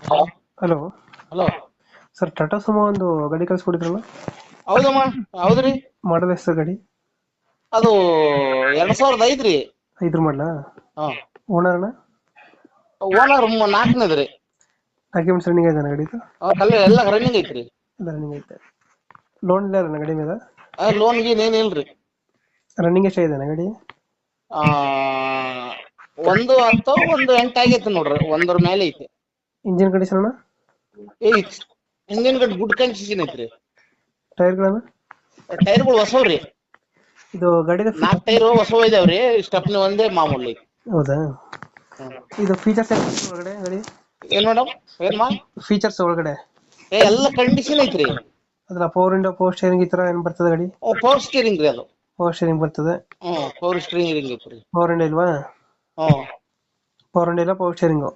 Hello hello. Sir, Tata Sumo ಒಂದು ಗಾಡಿ ಕಳಿಸ್ಕೊಡಿದ್ರಲ್ಲ, ಹೌದಮ್ಮ. ಹೌದ್ರಿ. ಮಾಡಲ್ ಎಷ್ಟು ಗಾಡಿ? ಅದು 2005 ರೀ. 5 ಮಾಡಲ. ಹಾ. ಓನರ್ನ ಓನರ್ 4ನೇದ್ರಿ. ಡಾಕ್ಯುಮೆಂಟ್ಸ್ ರನ್ನಿಂಗ್ ಇದೆ ಗಾಡಿದು? ಕಲ್ಲು ಎಲ್ಲ ರನ್ನಿಂಗ್ ಐತ್ರಿ. ಎಲ್ಲ ರನ್ನಿಂಗ್ ಐತೆ. ಲೋನ್ ಇಲ್ಲ ಅಲ್ಲ ಗಾಡಿ ಮೇಲೆ? ಲೋನ್ ಗೀನ್ ಏನಿಲ್ರಿ. ರನ್ನಿಂಗ್ ಎಷ್ಟಾಗಿದೆ ಗಾಡಿ? ಆ 110 1 8 ಆಗೈತೆ ನೋಡ್ರಿ. 1 ಮೇಲೆ ಐತೆ. ಇಂಜಿನ್ ಕಂಡೀಷನ್ ಅಣ್ಣ? ಹಿಂದಿನ ಗಡ್ ಗುಡ್ ಕಂಡೀಷನ್ ಐತ್ರಿ. ಟೈರ್ಗಳನ್ನು? ಟೈರ್ಗಳು ಹೊಸವ್ರಿ. ಇದು ಗಾಡಿದ 4 ಟೈರ್ ಹೊಸವ್ ಇದಾವ್ರಿ. ಸ್ಟೆಪ್ನಿ ಒಂದೇ ಮಾಮೂಲಿ. ಹೌದಾ? ಇದು ಫೀಚರ್ಸ್ ಒಳಗಡೆ ಗಾಡಿ? ಏನ್ ಮೇಡಮ್? ಏನ್ಮಾ? ಫೀಚರ್ಸ್ ಒಳಗಡೆ ಎಲ್ಲ ಕಂಡೀಷನ್ ಐತ್ರಿ. ಅದ್ರ ಪವರ್ ವಿಂಡೋ, ಪವರ್ ಸ್ಟೇರಿಂಗ್ ಈ ತರ ಏನ್ ಬರ್ತದೆ ಗಾಡಿ? ಪವರ್ ಸ್ಟೀರಿಂಗ್ ರೀ ಅದು. ಪವರ್ ಸ್ಟೇರಿಂಗ್ ಬರ್ತದೆ. ಪವರ್ ಸ್ಟೀರಿಂಗ್ ಐತ್ರಿ. ಪವರ್ ವಿಂಡೋ ಇಲ್ವಾ? ಹ್ಮ್ ಪವರ್ ವಿಂಡೋ ಇಲ್ಲ, ಪವರ್ ಸ್ಟೇರಿಂಗು.